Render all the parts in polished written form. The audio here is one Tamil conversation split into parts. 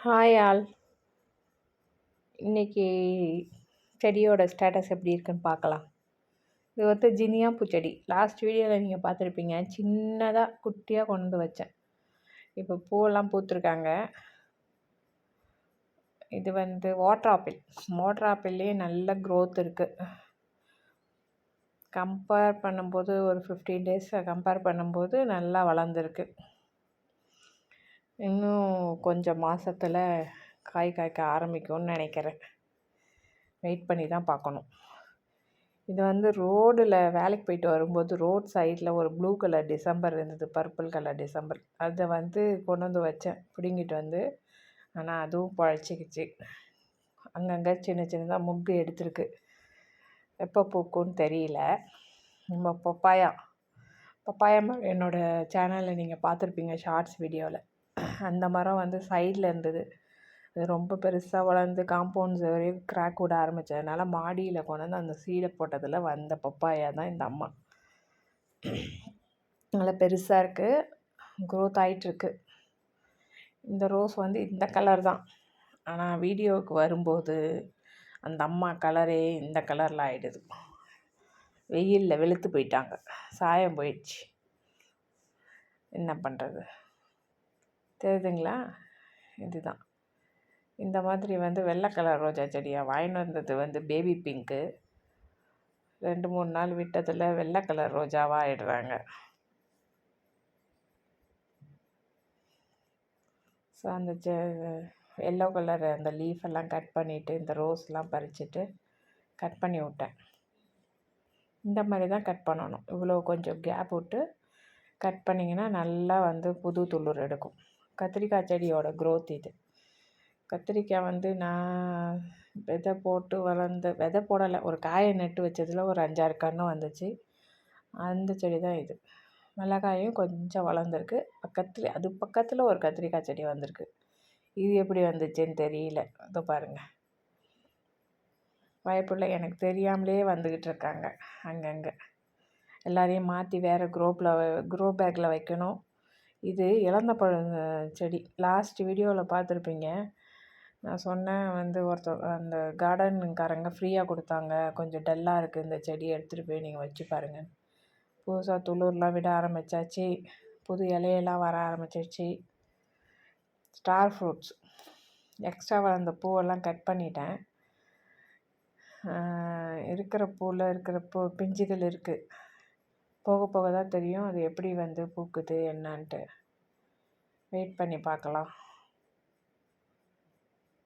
Hi all. இன்னைக்கு செடியோட ஸ்டேட்டஸ் எப்படி இருக்குன்னு பார்க்கலாம். இது வந்து ஜினியா பூச்செடி. லாஸ்ட் வீடியோவில் நீங்கள் பார்த்துருப்பீங்க. சின்னதாக குட்டியாக கொண்டு வந்து வச்சேன். இப்போ பூவெல்லாம் பூத்துருக்காங்க. இது வந்து வாட்டர் ஆப்பிள். வாட்டர் ஆப்பிள்லேயே நல்ல க்ரோத் இருக்குது. கம்பேர் பண்ணும்போது ஒரு 15 டேஸ் கம்பேர் பண்ணும்போது நல்லா வளர்ந்துருக்கு. இன்னும் கொஞ்சம் மாதத்தில் காய் காய்க்க ஆரம்பிக்கும்னு நினைக்கிறேன். வெயிட் பண்ணி தான் பார்க்கணும். இது வந்து ரோடில் வேலைக்கு போயிட்டு வரும்போது ரோட் சைடில் ஒரு ப்ளூ கலர் டிசம்பர் இருந்தது, பர்பிள் கலர் டிசம்பர். அதை வந்து கொண்டு வந்து வச்சேன் பிடுங்கிட்டு வந்து. ஆனால் அதுவும் பழச்சிக்கிச்சு. அங்கங்கே சின்ன சின்னதாக முக்கு எடுத்துருக்கு. எப்போ பூக்குன்னு தெரியல. நம்ம பப்பாயா மரம் என்னோடய சேனலில் நீங்கள் பார்த்துருப்பீங்க ஷார்ட்ஸ் வீடியோவில். அந்த மரம் வந்து சைடில் இருந்தது. அது ரொம்ப பெருசாக வளர்ந்து காம்பவுண்ட்ஸ் வரையும் கிராக் விட ஆரம்பித்ததுனால மாடியில் கொண்டு வந்து அந்த சீடை போட்டதில் வந்த பப்பாயா தான் இந்த அம்மா. நல்லா பெருசாக இருக்குது, க்ரோத் ஆகிட்டுருக்கு. இந்த ரோஸ் வந்து இந்த கலர் தான். ஆனால் வீடியோவுக்கு வரும்போது அந்த அம்மா கலரே இந்த கலரில் ஆகிடுது. வெயிலில் வெளுத்து போயிட்டாங்க, சாயம் போயிடுச்சு. என்ன பண்ணுறது தெரியுதுங்களா? இதுதான். இந்த மாதிரி வந்து வெள்ளை கலர் ரோஜா செடியாக வாங்கிட்டு வந்தது வந்து பேபி பிங்க்கு. 2-3 நாள் விட்டதில் வெள்ளை கலர் ரோஜாவாக ஆகிடுறாங்க. ஸோ அந்த எல்லோ கலர் அந்த லீஃப் எல்லாம் கட் பண்ணிவிட்டு இந்த ரோஸ்லாம் பறிச்சுட்டு கட் பண்ணி விட்டேன். இந்த மாதிரி தான் கட் பண்ணணும். இவ்வளோ கொஞ்சம் கேப் விட்டு கட் பண்ணிங்கன்னா நல்லா வந்து புது துளிர் எடுக்கும். கத்திரிக்காய் செடியோட க்ரோத் இது. கத்திரிக்காய் வந்து நான் விதை போட்டு விதை போடலை, ஒரு காயை நட்டு வச்சதில் ஒரு 5-6 கன்று வந்துச்சு. அந்த செடி தான் இது. மிளகாயும் கொஞ்சம் வளர்ந்துருக்கு. பக்கத்தில் ஒரு கத்திரிக்காய் செடி வந்திருக்கு. இது எப்படி வந்துச்சுன்னு தெரியல. இதோ பாருங்கள், வாய்ப்புள்ள எனக்கு தெரியாமலே வந்துக்கிட்டு இருக்காங்க. அங்கங்கே எல்லாரையும் மாற்றி வேறு க்ரோ பேக்கில் வைக்கணும். இது இலந்த பழம் செடி. லாஸ்ட் வீடியோவில் பார்த்துருப்பீங்க. நான் சொன்னேன் வந்து அந்த கார்டனுக்காரங்க ஃப்ரீயாக கொடுத்தாங்க, கொஞ்சம் டல்லாக இருக்குது இந்த செடி, எடுத்துகிட்டு போய் நீங்கள் வச்சு பாருங்கள். புதுசாக துளிர்லாம் விட ஆரம்பித்தாச்சு, புது இலையெல்லாம் வர ஆரம்பிச்சிருச்சு. ஸ்டார் ஃப்ரூட்ஸ் எக்ஸ்ட்ரா வளர்ந்த பூவெல்லாம் கட் பண்ணிட்டேன். இருக்கிற பிஞ்சுகள் இருக்குது. போக போக தான் தெரியும் அது எப்படி வந்து பூக்குது என்னான்ட்டு. வெயிட் பண்ணி பார்க்கலாம்.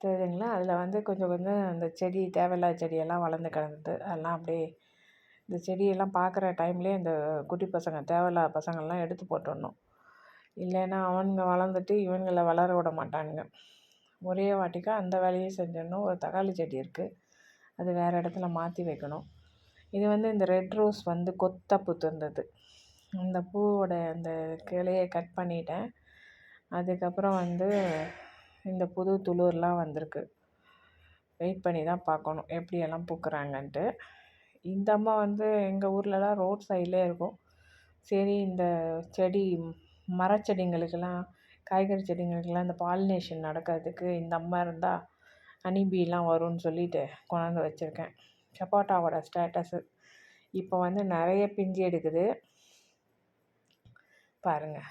தெரியுதுங்களா? அதில் வந்து கொஞ்சம் அந்த செடி தேவையில்லாத செடியெல்லாம் வளர்ந்து கிடந்தது. அதெல்லாம் அப்படியே இந்த செடியெல்லாம் பார்க்குற டைம்லேயே இந்த குட்டி பசங்க தேவையில்லாத பசங்கள்லாம் எடுத்து போட்டுடணும். இல்லைன்னா அவனுங்க வளர்ந்துட்டு இவங்களை வளர விட மாட்டானுங்க. ஒரே வாட்டிக்கா அந்த வேலையை செஞ்சிடணும். ஒரு தக்காளி செடி இருக்குது, அது வேறு இடத்துல மாற்றி வைக்கணும். இது வந்து இந்த ரெட் ரோஸ் வந்து கொத்தாக பூத்திருந்தது. அந்த பூவோட அந்த கிளையை கட் பண்ணிட்டேன். அதுக்கப்புறம் வந்து இந்த புது துளிர்லாம் வந்திருக்கு. வெயிட் பண்ணி தான் பார்க்கணும் எப்படியெல்லாம் பூக்குறாங்கன்ட்டு. இந்த அம்மா வந்து எங்கள் ஊர்லலாம் ரோட் சைட்லேயே இருக்கும். சரி, இந்த செடி மரச்செடிங்களுக்கெல்லாம் காய்கறி செடிங்களுக்கெல்லாம் இந்த பாலினேஷன் நடக்கிறதுக்கு இந்த அம்மா இருந்தால் ஹனிபீலாம் வரும்னு சொல்லிட்டு கொண்டாந்து வச்சுருக்கேன். சப்போட்டாவோட ஸ்டேட்டஸு இப்போ வந்து நிறைய பிஞ்சு எடுக்குது பாருங்கள்.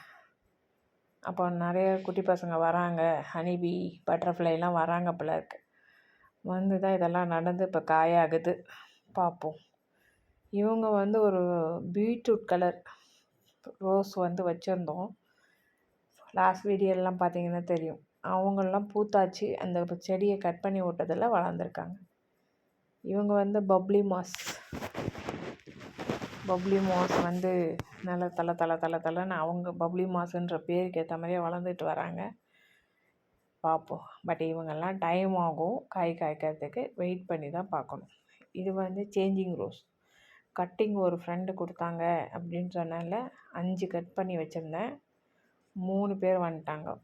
அப்போ நிறைய குட்டி பசங்க வராங்க, ஹனிபீ பட்டர்ஃப்ளைலாம் வராங்க போல இருக்குது. வந்து தான் இதெல்லாம் நடந்து இப்போ காயாகுது. பார்ப்போம். இவங்க வந்து ஒரு பீட்ரூட் கலர் ரோஸ் வந்து வச்சுருந்தோம். லாஸ்ட் வீடியோலாம் பார்த்தீங்கன்னா தெரியும். அவங்களெலாம் பூத்தாச்சு. அந்த செடியை கட் பண்ணி விட்டதில் வளர்ந்துருக்காங்க. இவங்க வந்து பப்ளி மாஸ் வந்து நல்லா தலைன்னு அவங்க பப்ளி மாஸுன்ற பேருக்கு ஏற்ற மாதிரியே வளர்ந்துட்டு வராங்க. பார்ப்போம். பட் இவங்கெல்லாம் டைம் ஆகும் காய் காய்க்கிறதுக்கு. வெயிட் பண்ணி தான் பார்க்கணும். இது வந்து சேஞ்சிங் ரோஸ். கட்டிங் ஒரு ஃப்ரெண்டு கொடுத்தாங்க அப்படின்னு சொன்னால 5 கட் பண்ணி வச்சுருந்தேன். 3 பேர் வந்துட்டாங்க.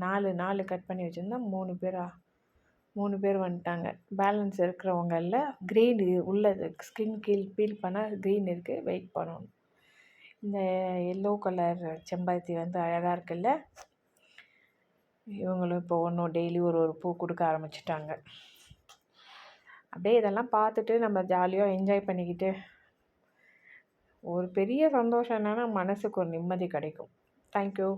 4 கட் பண்ணி வச்சுருந்தேன். 3 பேர் வந்துட்டாங்க. பேலன்ஸ் இருக்கிறவங்களில் க்ரீன் உள்ளது, ஸ்கின் பீல் பண்ணால் க்ரீன் இருக்குது. வெயிட் பண்ணணும். இந்த எல்லோ கலர் செம்பருத்தி வந்து அழகாக இருக்குல்ல. இவங்களும் இப்போ ஒன்றும் டெய்லி ஒரு ஒரு பூ கொடுக்க ஆரம்பிச்சிட்டாங்க. அப்படியே இதெல்லாம் பார்த்துட்டு நம்ம ஜாலியாக என்ஜாய் பண்ணிக்கிட்டு ஒரு பெரிய சந்தோஷம் என்னென்னா மனசுக்கு ஒரு நிம்மதி கிடைக்கும். தேங்க்யூ.